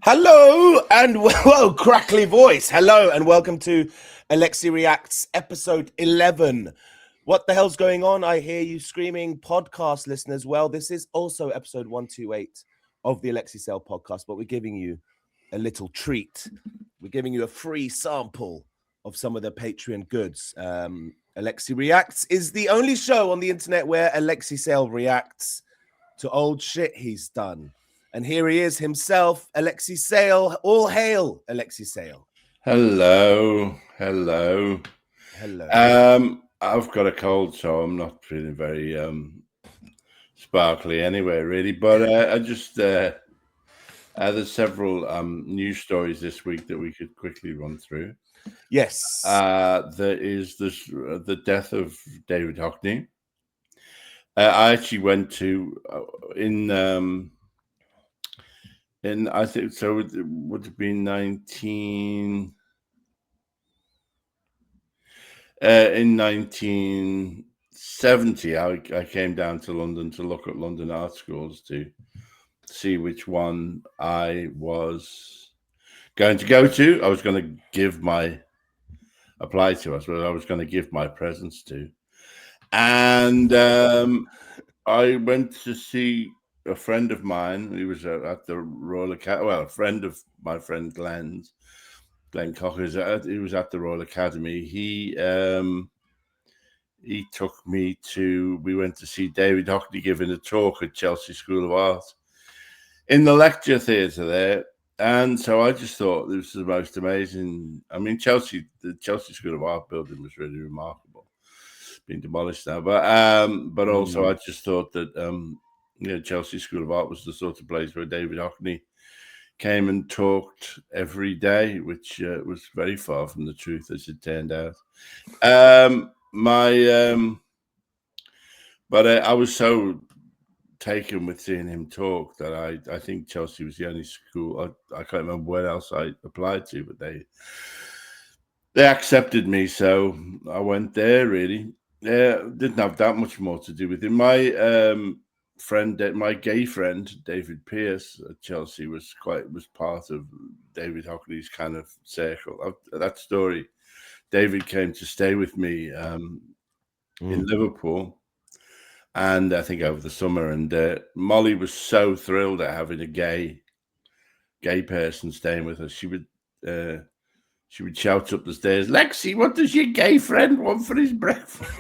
Hello and whoa, crackly voice. Hello and welcome to Alexei Reacts episode 11. What the hell's going on? I hear you screaming, podcast listeners. Well, this is also episode 128 of the Alexei Sale podcast, but we're giving you a little treat. We're giving you a free sample of some of the Patreon goods. Alexei Reacts is the only show on the internet where Alexei Sale reacts to old shit he's done. And here he is himself, Alexei Sale. All hail, Alexei Sale. Hello. Hello. I've got a cold, so I'm not feeling very sparkly anyway, really. But I just there's several news stories this week that we could quickly run through. Yes. There is the death of David Hockney. I actually went to in I think so. It would have been 1970. I came down to London to look at London art schools to see which one I was going to go to. I was going to give my presents to, and I went to see a friend of mine. He was at the Royal Academy. Well, a friend of my friend Glenn Cocker. He was at the Royal Academy. He took me to. We went to see David Hockney giving a talk at Chelsea School of Art in the lecture theatre there. And so I just thought this was the most amazing. I mean, the Chelsea School of Art building was really remarkable. It's been demolished now, but also I just thought that Chelsea School of Art was the sort of place where David Hockney came and talked every day, which was very far from the truth, as it turned out. But I was so taken with seeing him talk that I think Chelsea was the only school. I can't remember where else I applied to, but they accepted me, so I went there. Really, didn't have that much more to do with it. My gay friend David Pearce at Chelsea was part of David Hockney's kind of circle. That story, David came to stay with me in Liverpool, and I think over the summer. And Molly was so thrilled at having a gay person staying with us. She would shout up the stairs, "Lexi, what does your gay friend want for his breakfast?"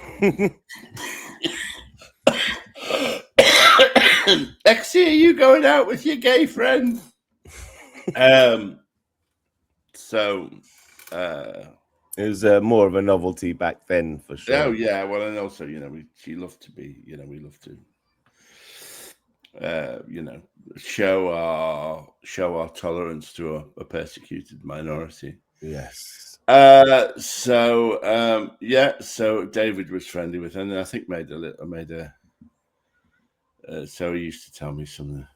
Lexi, are you going out with your gay friend? So it was more of a novelty back then, for sure. Oh yeah, well, and also she loved to be. We love to show our tolerance to a persecuted minority. Yes. So David was friendly with her, and I think so he used to tell me some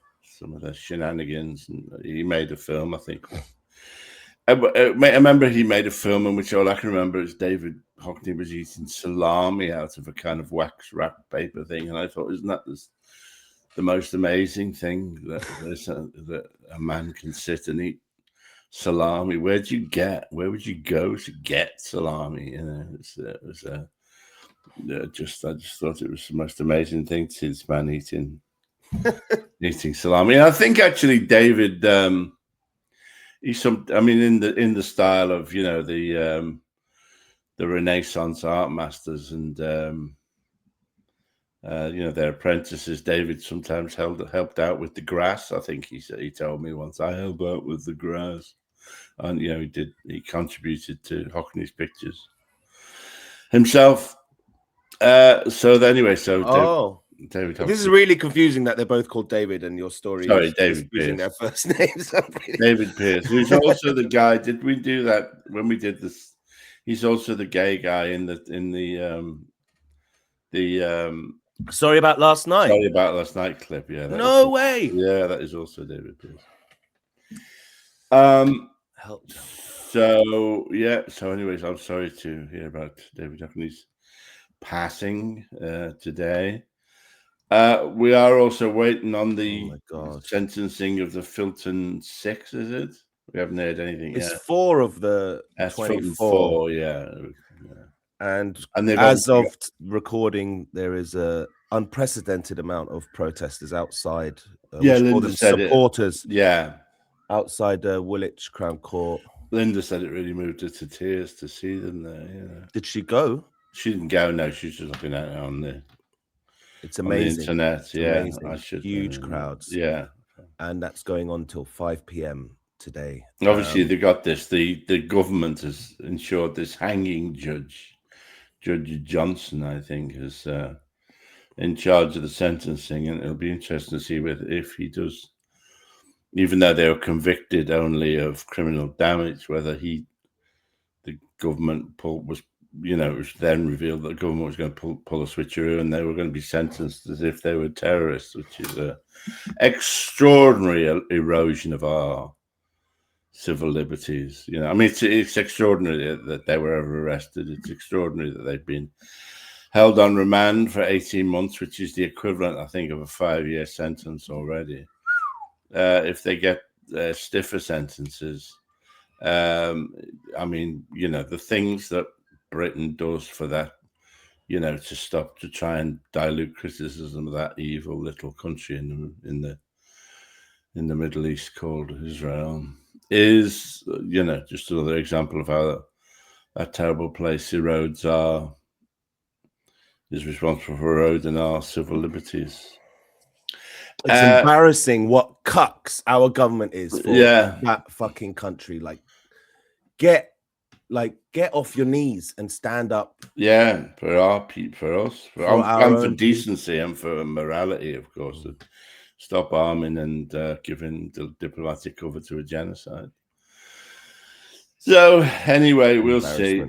of the shenanigans, and he made a film, I think. I remember he made a film in which all I can remember is David Hockney was eating salami out of a kind of wax wrap paper thing, and I thought, isn't that the most amazing thing that a man can sit and eat salami? Where would you go to get salami? I just thought it was the most amazing thing to see this man eating salami. And I think actually David, he's in the style of the Renaissance art masters and their apprentices. David sometimes helped out with the grass. I think he told me once, I helped out with the grass, and he contributed to Hockney's pictures himself. David Hockney. This is really confusing that they're both called David, and your story is David using their first names. David Pearce, who's also the guy. Did we do that when we did this? He's also the gay guy in the Sorry About Last Night. Sorry About Last Night clip. Yeah. No way. Yeah, that is also David Pearce. So anyways, I'm sorry to hear about David Hockney's passing today. We are also waiting on the my God. sentencing of the Filton 6, is it? We haven't heard anything It's yet. 4 of the That's Filton 24. 4, yeah. And they've as obviously of recording, there is a unprecedented amount of protesters outside. We should call Linda them said supporters. Yeah. Outside Woolwich Crown Court. Linda said it really moved her to tears to see them there. Yeah. Did she go? She didn't go. No, she's just looking at it on the. It's amazing. On the internet. It's amazing. I should. Huge crowds. Yeah. And that's going on till 5 p.m. today. Obviously, they got this. The government has ensured this hanging Judge Johnson, I think, is in charge of the sentencing, and it'll be interesting to see if he does. Even though they were convicted only of criminal damage, whether the government was, it was then revealed that the government was going to pull a switcheroo and they were going to be sentenced as if they were terrorists, which is an extraordinary erosion of our civil liberties. I mean, it's extraordinary that they were ever arrested. It's extraordinary that they've been held on remand for 18 months, which is the equivalent, I think, of a 5-year sentence already. If they get stiffer sentences, I mean, the things that Britain does for that, to try and dilute criticism of that evil little country in the Middle East called Israel, is, just another example of how that terrible place is responsible for eroding our civil liberties. It's embarrassing what cucks our government is for that fucking country. Get off your knees and stand up. Yeah, for our people, for us, for decency people. And for morality, of course. To stop arming and giving the diplomatic cover to a genocide. So anyway, we'll see.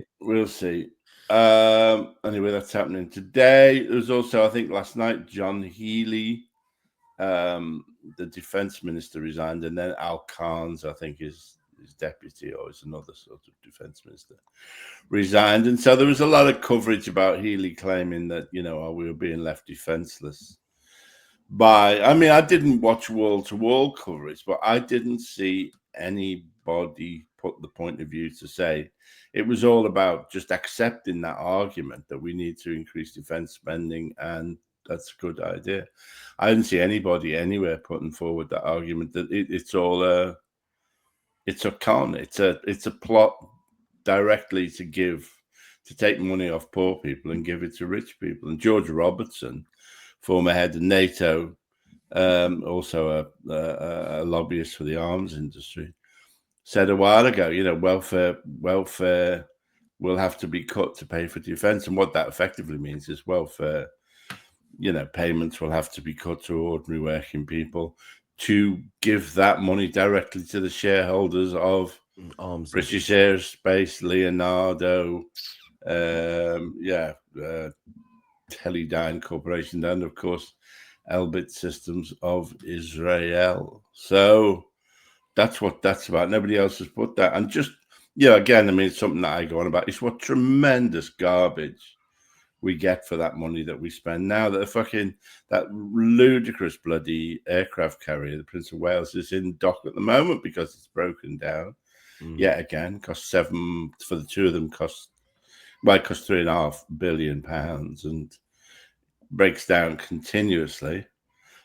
Anyway, that's happening today. There was also, I think, last night, John Healey, the defense minister, resigned, and then Al Khan's, I think, his deputy, or is another sort of defense minister, resigned. And so there was a lot of coverage about Healey claiming that, we were being left defenseless. I mean, I didn't watch wall-to-wall coverage, but I didn't see anybody put the point of view to say it was all about just accepting that argument that we need to increase defense spending, and that's a good idea. I didn't see anybody anywhere putting forward that argument that it's all it's a con. It's a plot directly to take money off poor people and give it to rich people. And George Robertson, former head of NATO, also a lobbyist for the arms industry, said a while ago, welfare will have to be cut to pay for defense. And what that effectively means is welfare, payments will have to be cut to ordinary working people to give that money directly to the shareholders of arms British Aerospace, Leonardo, Teledyne Corporation, and of course Elbit Systems of Israel. So that's what that's about. Nobody else has put that. And just, again, I mean, it's something that I go on about. It's what tremendous garbage we get for that money that we spend now. That ludicrous bloody aircraft carrier, the Prince of Wales, is in dock at the moment because it's broken down. Yet again, cost for the two of them cost £3.5 billion and breaks down continuously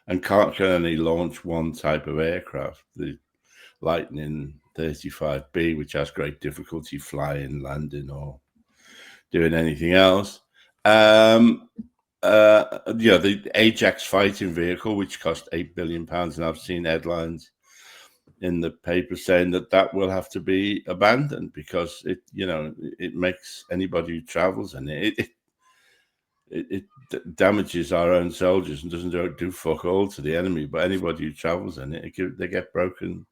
and can only launch one type of aircraft, the Lightning 35B, which has great difficulty flying, landing, or doing anything else. The Ajax fighting vehicle, which cost £8 billion, and I've seen headlines in the paper saying that will have to be abandoned because it makes anybody who travels in it damages our own soldiers and doesn't do fuck all to the enemy. But anybody who travels in it, they get broken.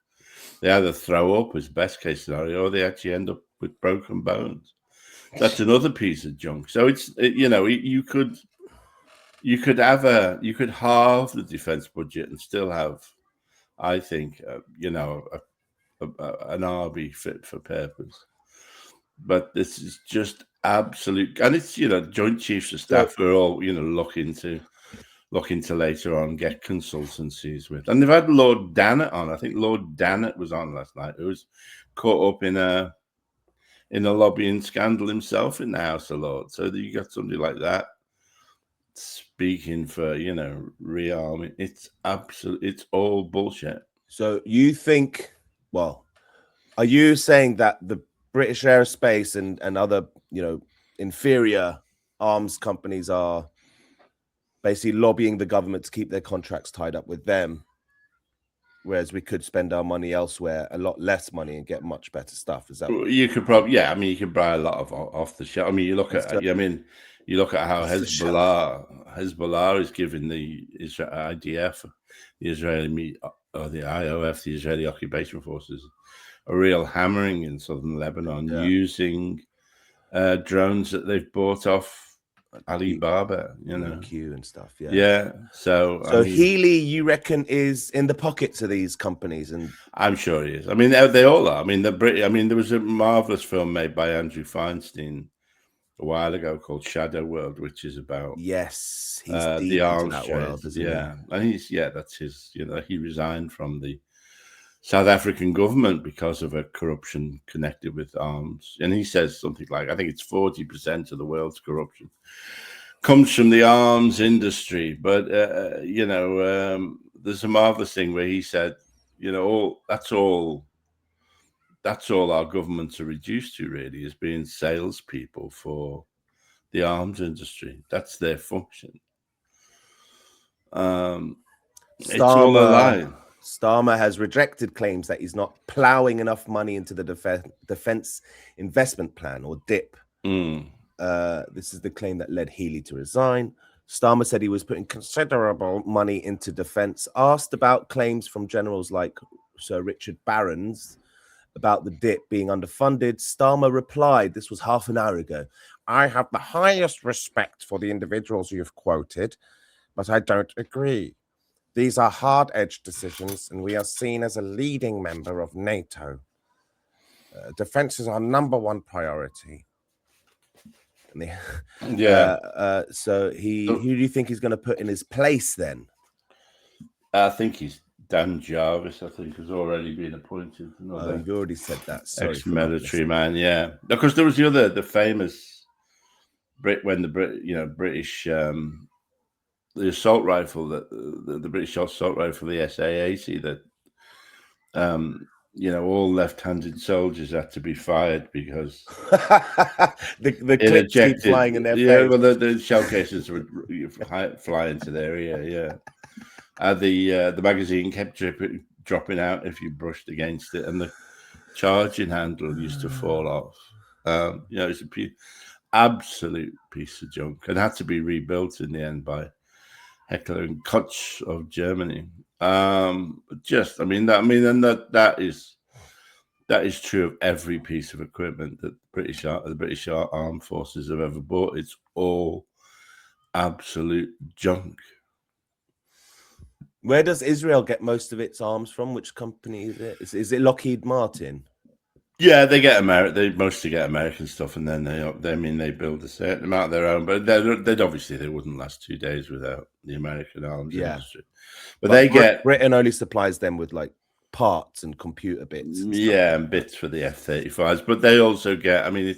They either throw up as best case scenario, or they actually end up with broken bones. That's another piece of junk. So you could halve the defense budget and still have, I think, an army fit for purpose. But this is just absolute, and it's Joint Chiefs of Staff are all looking to looking to later on get consultancies with. And they've had Lord Dannett on. I think Lord Dannett was on last night. Who was caught up in a lobbying scandal himself in the House of Lords. So you got somebody like that speaking for, rearming. It's all bullshit. So you think, well, are you saying that the British aerospace and other, inferior arms companies are basically lobbying the government to keep their contracts tied up with them, whereas we could spend our money elsewhere, a lot less money, and get much better stuff? Is that you could probably? Yeah, I mean, you could buy a lot of off the shelf. I mean, you look at how Hezbollah is giving the IDF, the Israeli or the IOF, the Israeli Occupation Forces, a real hammering in southern Lebanon using drones that they've bought off Alibaba, Q and stuff. Yeah. So I mean, Healy, you reckon, is in the pockets of these companies? And I'm sure he is. I mean, they all are. I mean, there was a marvelous film made by Andrew Feinstein a while ago called Shadow World, which is about he's the arms that trade. world, isn't he? And that's his. He resigned from the South African government because of a corruption connected with arms. And he says something like, I think it's 40% of the world's corruption comes from the arms industry. But, there's a marvelous thing where he said, that's all our governments are reduced to, really, is being salespeople for the arms industry. That's their function. It's all a lie. Starmer has rejected claims that he's not ploughing enough money into the Defense Investment Plan, or DIP. This is the claim that led Healy to resign. Starmer said he was putting considerable money into defense. Asked about claims from generals like Sir Richard Barron's about the DIP being underfunded, Starmer replied, this was half an hour ago, "I have the highest respect for the individuals you've quoted, but I don't agree. These are hard-edged decisions, and we are seen as a leading member of NATO. Defense is our number one priority." So who do you think he's going to put in his place then? I think he's Dan Jarvis. I think has already been appointed. You've already said that. Sorry, ex-military man. Yeah, because there was the famous British. The assault rifle, the British assault rifle, the SA-80, that all left-handed soldiers had to be fired because the clips keep flying in their face. Well, the shell cases would fly into their ear. Yeah, the magazine kept dropping out if you brushed against it, and the charging handle used to fall off. It's an absolute piece of junk, and had to be rebuilt in the end by Heckler and Koch of Germany. That is true of every piece of equipment that the British armed forces have ever bought. It's all absolute junk. Where does Israel get most of its arms from? Which company is it? Is it Lockheed Martin? Yeah, they mostly get American stuff, and then they build a certain amount of their own. But they wouldn't last 2 days without the American arms industry. But Britain only supplies them with like parts and computer bits. And bits for the F-35s. But they also get. I mean,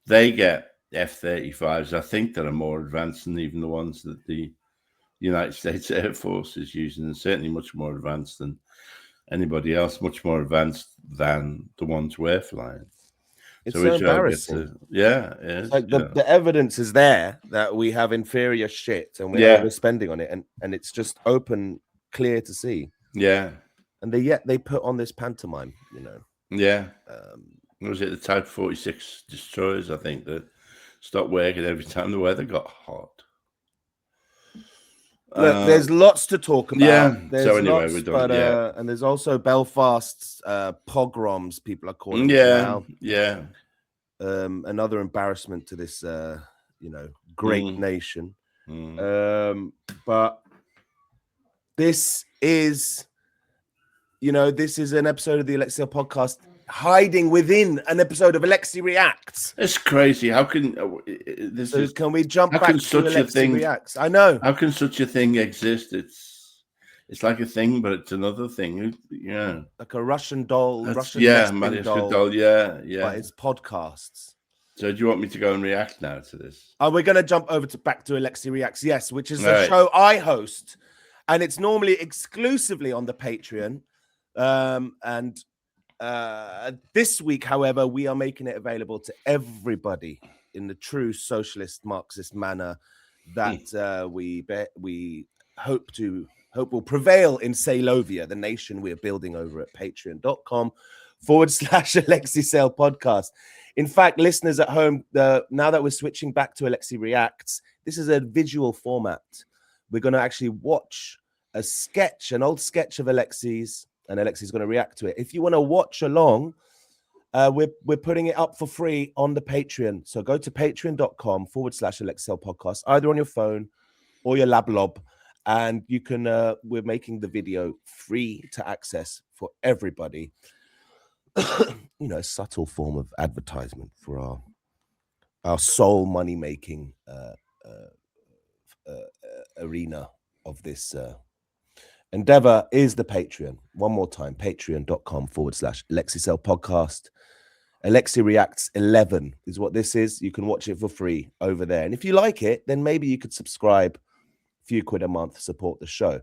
they get F-35s. I think that are more advanced than even the ones that the United States Air Force is using, and certainly much more advanced than anybody else, much more advanced than the ones we're flying. It's so embarrassing. It is. Like the evidence is there that we have inferior shit and we're overspending on it, and it's just clear to see. Yeah. And yet they put on this pantomime, Yeah. Was it the Type 46 destroyers, I think, that stopped working every time the weather got hot? Look, there's lots to talk about. Yeah. So anyway, we're done. And there's also Belfast's pogroms, people are calling it now. Yeah. Another embarrassment to this, great nation. But this is, this is an episode of the Alexei podcast hiding within an episode of Alexei Reacts. It's crazy. How can this So is? can we jump How back can to such a Alexei thing? Reacts? I know. How can such a thing exist? It's like a thing, but it's another thing. Yeah, Like a Russian doll, Russian yeah, nesting Mariusz doll. doll. Yeah, yeah. But it's podcasts. So do you want me to go and react now to this? We're going to jump over back to Alexei Reacts, yes, which is a Right. show I host, and it's normally exclusively on the Patreon. This week, however, we are making it available to everybody in the true socialist Marxist manner that we hope will prevail in Saylovia, the nation we are building over at patreon.com/alexeisaylepodcast. In fact, listeners at home, now that we're switching back to Alexei Reacts, this is a visual format. We're going to actually watch a sketch, an old sketch of Alexei's, and Alexei's going to react to it. If you want to watch along, we're putting it up for free on the Patreon. So go to patreon.com/alexeisaylepodcast, either on your phone or your laptop, and you can. We're making the video free to access for everybody. You know, a subtle form of advertisement for our sole money making arena of this endeavor is the Patreon. One more time, patreon.com/alexeisaylepodcast. Alexei Reacts 11 is what this is. You can watch it for free over there. And if you like it, then maybe you could subscribe, a few quid a month, support the show.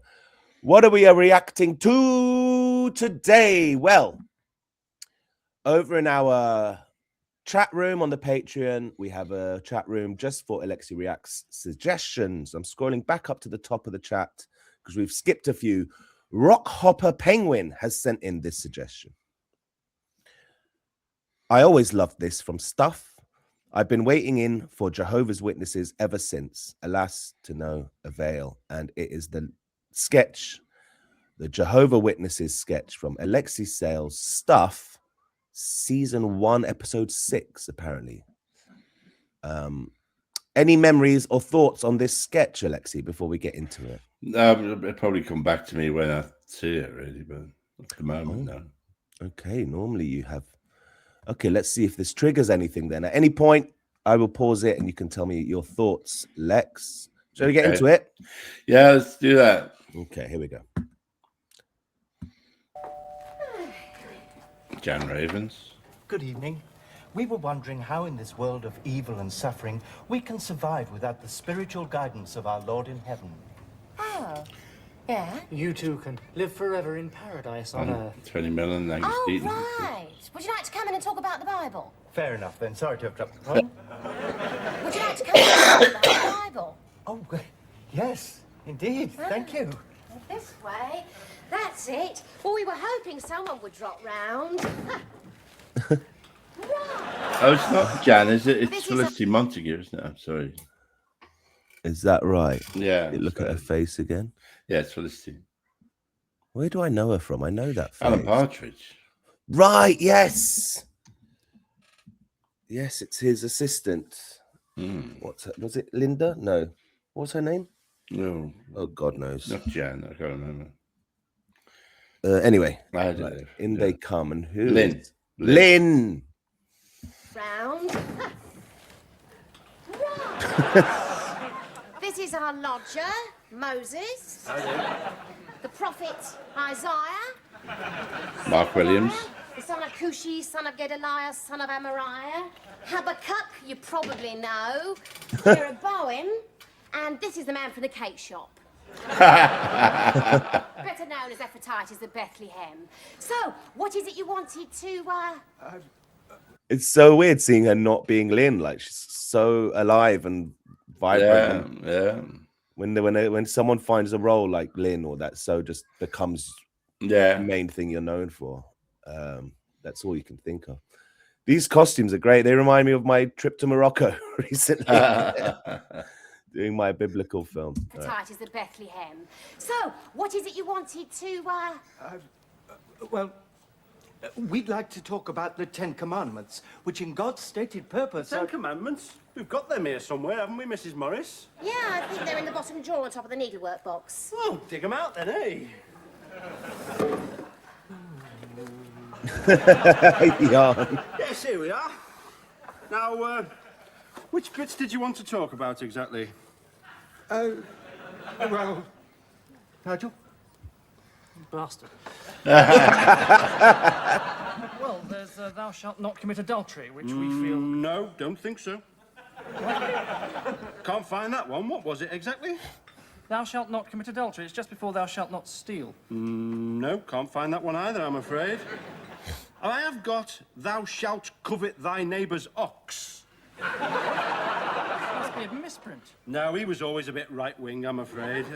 What are we reacting to today? Well, over in our chat room on the Patreon, we have a chat room just for Alexei Reacts suggestions. I'm scrolling back up to the top of the chat because we've skipped a few. Rockhopper Penguin has sent in this suggestion. I always loved this from Stuff. I've been waiting in for Jehovah's Witnesses ever since. Alas, to no avail. And it is the sketch, the Jehovah Witnesses sketch from Alexei Sale's Stuff, Season 1, Episode 6, apparently. Any memories or thoughts on this sketch, Alexei, before we get into it? It'll probably come back to me when I see it, really, but at the moment, no. Okay, normally you have. Okay, let's see if this triggers anything then. At any point, I will pause it and you can tell me your thoughts, Lex. Shall we get into it? Yeah, let's do that. Okay, here we go. Jan Ravens. Good evening. We were wondering how in this world of evil and suffering we can survive without the spiritual guidance of our Lord in heaven. Oh, yeah? You two can live forever in paradise on earth. 20 million, Angus Oh, Deaton. right. Would you like to come in and talk about the Bible? Fair enough then. Sorry to interrupt the point. Would you like to come in and talk about the Bible? Oh, yes, indeed. Thank you. This way. That's it. Well, we were hoping someone would drop round. Right. Oh, it's not Jan, is it? It's This is Felicity Montague, isn't it? I'm sorry. Is that right? Yeah. Look at her face again. Yeah, it's Felicity. Where do I know her from? I know that face. Alan Partridge. Right, yes. Yes, it's his assistant. Was it Linda? No. What's her name? No. Oh, God knows. Not Jan, I can't remember. Anyway, I don't know. in they come. And who? Lynn. Lynn. Round. Right. This is our lodger, Moses. The prophet Isaiah. Mark Williams. The son of Cushi, son of Gedaliah, son of Amariah. Habakkuk, you probably know. Jeroboam. And this is the man from the cake shop. Better known as Epiphanes of Bethlehem. So, what is it you wanted to, It's so weird seeing her not being Lynn. Like, she's so alive and vibrant. Yeah. When someone finds a role like Lynn, or that so just becomes the main thing you're known for. That's all you can think of. These costumes are great. They remind me of my trip to Morocco recently. Doing my biblical film. Epiphanes of Bethlehem. So, what is it you wanted to, Well, we'd like to talk about the Ten Commandments, which in God's stated purpose Ten Commandments? We've got them here somewhere, haven't we, Mrs. Morris? Yeah, I think they're in the bottom drawer on top of the needlework box. Oh, dig them out then, eh? Yarn. Yes, here we are. Now, which bits did you want to talk about exactly? Well, Nigel? Bastard. Well, there's thou shalt not commit adultery, which we feel... No, don't think so. Can't find that one. What was it exactly? Thou shalt not commit adultery. It's just before thou shalt not steal. No, can't find that one either, I'm afraid. I have got thou shalt covet thy neighbour's ox. Must be a misprint. No, he was always a bit right-wing, I'm afraid.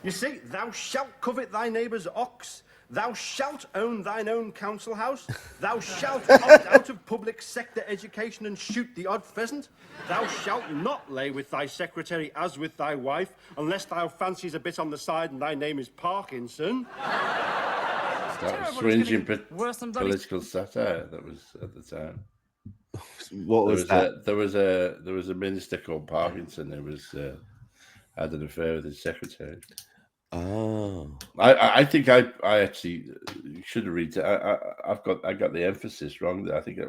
You see, thou shalt covet thy neighbour's ox. Thou shalt own thine own council house. Thou shalt opt out of public sector education and shoot the odd pheasant. Thou shalt not lay with thy secretary as with thy wife, unless thou fancies a bit on the side and thy name is Parkinson. That was Terrible, swinging it's getting worse than bloody- political satire that was at the time. What was that? There was a minister called Parkinson who was had an affair with his secretary. Oh. I think I actually should have read it. I got the emphasis wrong there. I think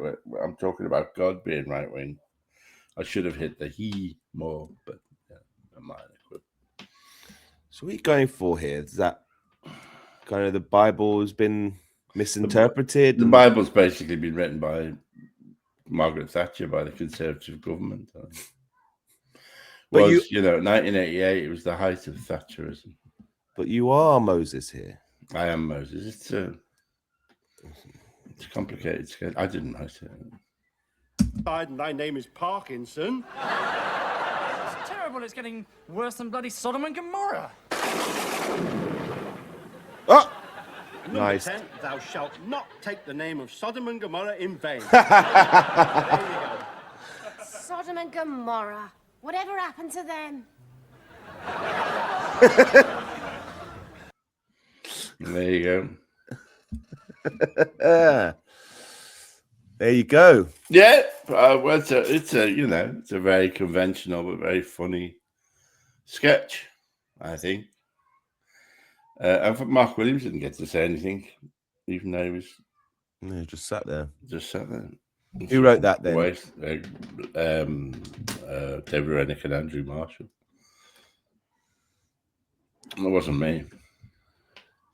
I'm talking about God being right wing. I should have hit the he more, but yeah, I'm not equipped. So what are you going for here? Is that kind of the Bible has been misinterpreted? The Bible's basically been written by Margaret Thatcher, by the Conservative government. But 1988, it was the height of Thatcherism. But you are Moses here. I am Moses. It's complicated. I didn't write it. And thy name is Parkinson. It's terrible. It's getting worse than bloody Sodom and Gomorrah. Oh, Number nice. 10, thou shalt not take the name of Sodom and Gomorrah in vain. There you go. Sodom and Gomorrah. Whatever happened to them? There you go. There you go. Yeah, well, it's a very conventional but very funny sketch, I think. And Mark Williams didn't get to say anything, even though he was Yeah, just sat there. sat there. Who wrote that then? David Rennick and Andrew Marshall. It wasn't me.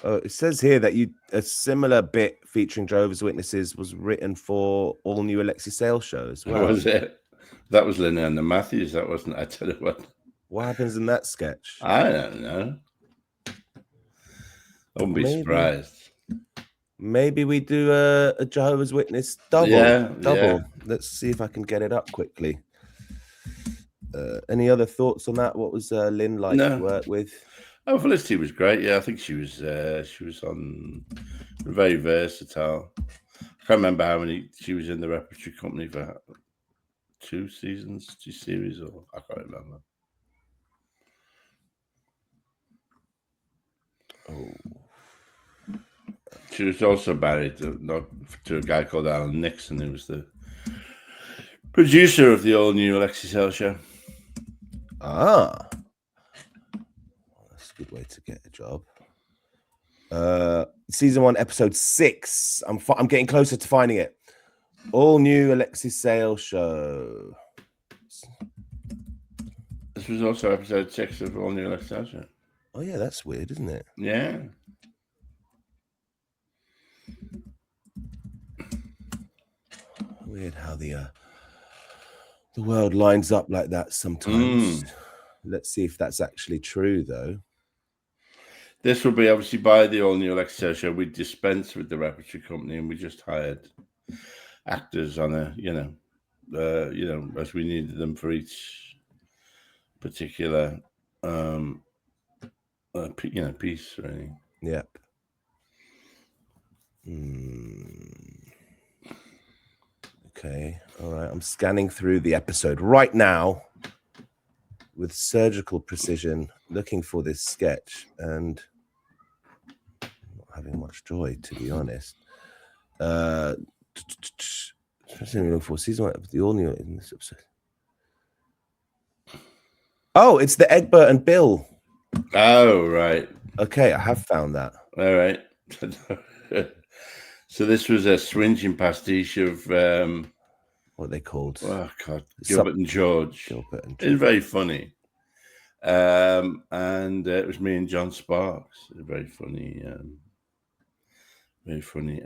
It says here that a similar bit featuring Jehovah's Witnesses was written for all new Alexei Sales show as well. That was it. That was Lynn and Matthews. That wasn't. I tell you what. What happens in that sketch? I don't know. I wouldn't be surprised. Maybe we do a Jehovah's Witness double. Yeah. Let's see if I can get it up quickly. Any other thoughts on that? What was Lynn like to work with? Oh, Felicity was great. Yeah, I think she was on very versatile. I can't remember how many she was in the repertory company for 2 seasons, 2 series, or I can't remember. Oh. She was also married to a guy called Alan Nixon, who was the producer of the all-new Alexei Sales show. Ah. That's a good way to get a job. Season 1, episode 6. I'm getting closer to finding it. All new Alexei Sales show. This was also episode 6 of all new Alexei Sales show. Oh yeah, that's weird, isn't it? Yeah. Weird how the world lines up like that sometimes. Let's see if that's actually true, though. This will be obviously by the all new Alexei show. We dispensed with the repertory company, and we just hired actors on a, as we needed them for each particular, piece. Really. Yep. Okay. All right. I'm scanning through the episode right now with surgical precision, looking for this sketch, and I'm not having much joy, to be honest. Especially looking for season 1, the all new in this episode. Oh, it's the Egbert and Bill. Oh, right. Okay, I have found that. All right. So this was a swinging pastiche of what are they called? oh God, Gilbert and George. Gilbert and It was very funny. And it was me and John Sparks, a very funny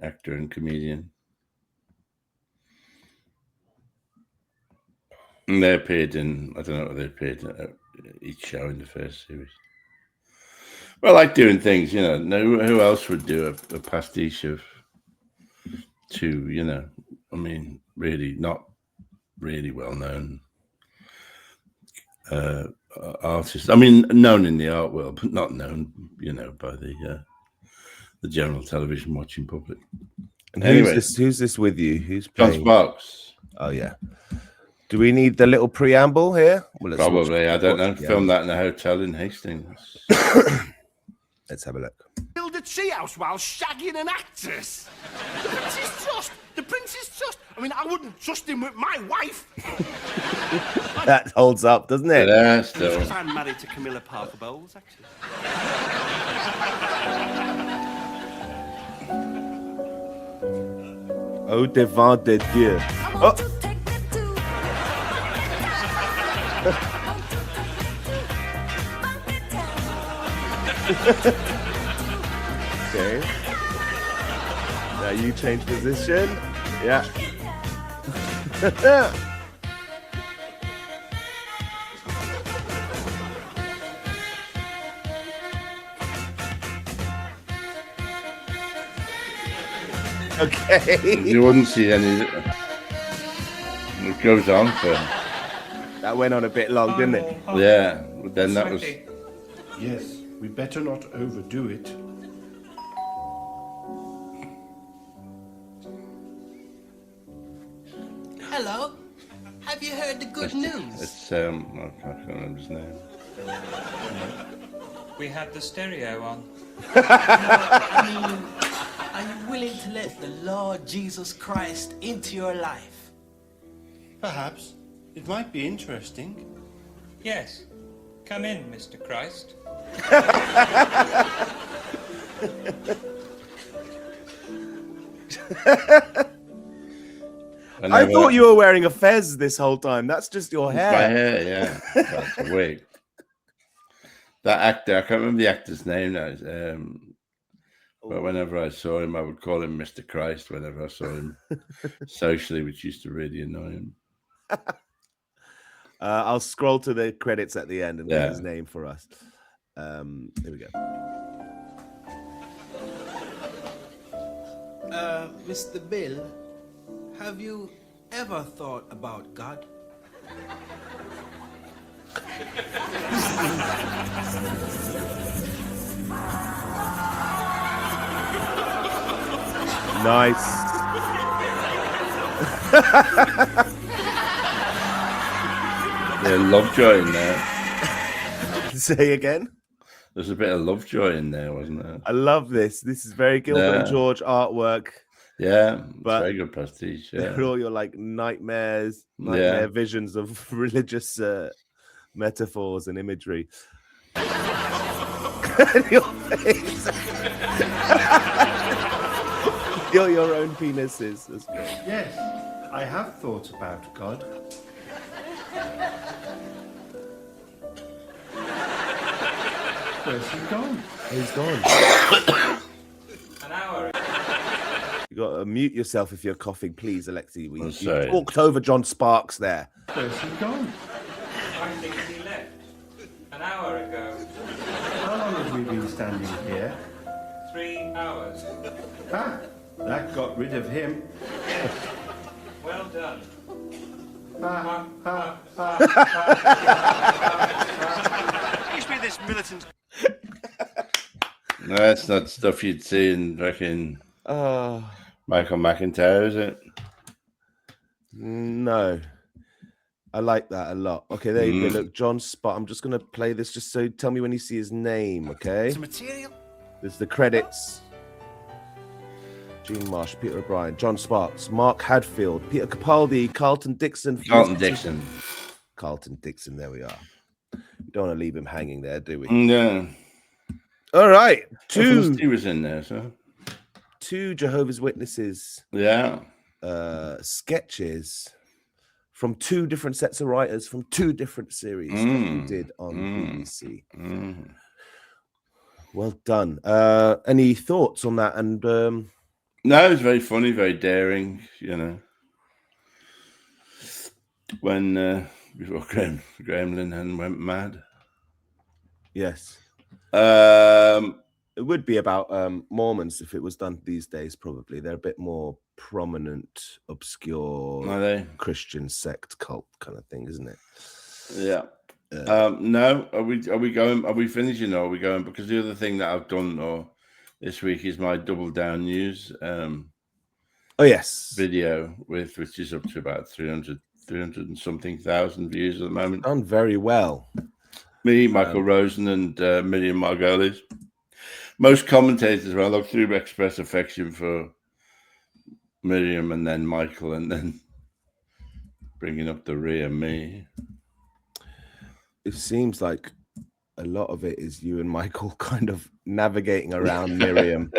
actor and comedian. And they appeared in, I don't know what they appeared in each show in the first series. Well, I like doing things, you know. No, who else would do a pastiche of two, you know, I mean, really not really well known artists. I mean, known in the art world, but not known, you know, by the general television watching public. And Anyway. who's this with you? Who's John playing? Sparks. Oh yeah. Do we need the little preamble here? Well, Probably, I don't know. Film that in a hotel in Hastings. Let's have a look. Build a treehouse while shagging an actress. The Prince's Trust. The Prince's Trust. I mean, I wouldn't trust him with my wife. That holds up, doesn't it? Yeah, still. Because I'm married to Camilla Parker Bowles, actually. Au devant de Dieu. Oh. Okay. Now you change position. Yeah. Okay. You wouldn't see any. It goes on for. That went on a bit long, didn't it? Yeah, but then that was. Yes, we better not overdo it. Hello. Have you heard the good news? It's I can't remember his name. We had the stereo on. I mean, are you willing to let the Lord Jesus Christ into your life? Perhaps. It might be interesting. Yes. Come in, Mr. Christ. I thought you were wearing a fez this whole time. That's just your hair. My hair, yeah. That's a wig. That actor, I can't remember the actor's name now. But whenever I saw him, I would call him Mr. Christ whenever I saw him socially, which used to really annoy him. I'll scroll to the credits at the end and get Yeah. his name for us. Here we go. Mr. Bill, have you ever thought about God? Nice. There's Lovejoy in there. Say again. There's a bit of Lovejoy in there, wasn't there? I love this. This is very Gilbert and Yeah. George artwork. Yeah, But- it's very good pastiche. Yeah. All your like nightmare visions of religious metaphors and imagery. Your face. your own penises. That's great. Yes, I have thought about God. Where's he gone? He's gone. An hour. You got to mute yourself if you're coughing, please, Alexei. You sorry. talked over John Sparks there. Where's he gone? I think he left. An hour ago. How long have we been standing here? 3 hours. Ah, that got rid of him. Well done. Excuse me, this militant. No, that's not stuff you'd see in fucking Michael McIntyre, is it? No. I like that a lot. Okay, there you go. Look, John Spot. I'm just going to play this just so tell me when you see his name, okay? It's material. There's the credits. Gene Marsh, Peter O'Brien, John Sparks, Mark Hadfield, Peter Capaldi, Carlton Dixon. Carlton Dixon. Carlton Dixon, there we are. We don't want to leave him hanging there, do we? Yeah. All right. He was in there, so. 2 Jehovah's Witnesses sketches from 2 different sets of writers from 2 different series that you did on BBC. Well done. Any thoughts on that? And no, it's very funny, very daring, when before Gremlin went mad. Yes. It would be about Mormons if it was done these days, probably. They're a bit more prominent, obscure Christian sect cult kind of thing, isn't it? Yeah. No, are we going? Are we finishing or are we going? Because the other thing that I've done this week is my Double Down News video which is up to about 300 and something thousand views at the moment. Done very well. Me, Michael Rosen, and Miriam Margolis. Most commentators, when I look through, express affection for Miriam and then Michael, and then bringing up the rear me. It seems like a lot of it is you and Michael kind of navigating around Miriam,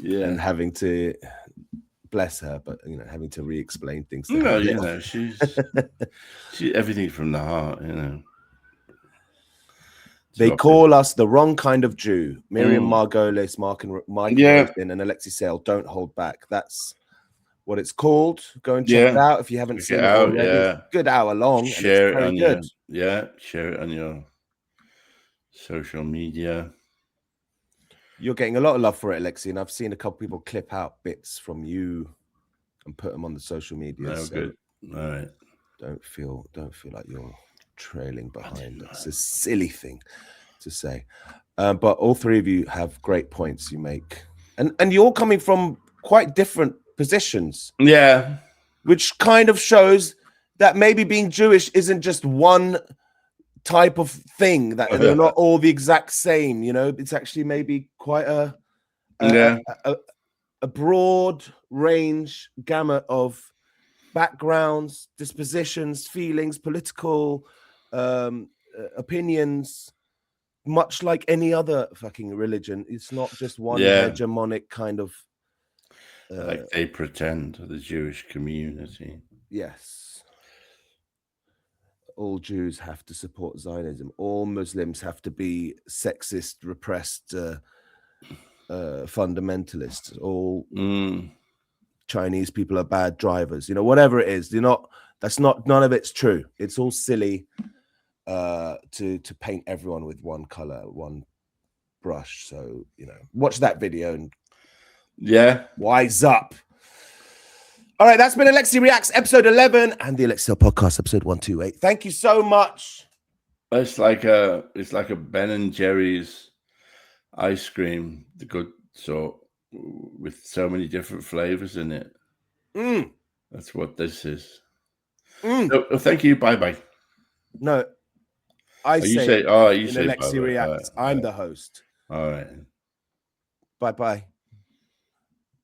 and having to bless her, but having to re-explain things. To her. She's everything from the heart, They call us the wrong kind of Jew. Miriam Margolis, Michael Rosen, and Alexei don't hold back. That's what it's called. Go and check it out if you haven't seen it already. Yeah. Good hour long. Share it on share it on your social media. You're getting a lot of love for it, Alexei, and I've seen a couple people clip out bits from you and put them on the social media. Oh, good. All right. Don't feel like you're trailing behind. It's a silly thing to say, but all 3 of you have great points you make, and you're coming from quite different positions, which kind of shows that maybe being Jewish isn't just one type of thing, that they're not all the exact same. It's actually maybe quite a broad range gamut of backgrounds, dispositions, feelings, political opinions, much like any other fucking religion. It's not just one hegemonic kind of like they pretend, the Jewish community. Yes. All Jews have to support Zionism. All Muslims have to be sexist, repressed fundamentalists. All Chinese people are bad drivers. Whatever it is, none of it's true. It's all silly to paint everyone with one color, one brush. So, watch that video and wise up. All right, that's been Alexei Reacts episode 11 and the Alexei Podcast episode 128. Thank you so much. It's like a Ben and Jerry's ice cream, the good sort, with so many different flavors in it. That's what this is. So, thank you. Bye. No, you say Alexei Reacts. I'm the host. All right. Bye.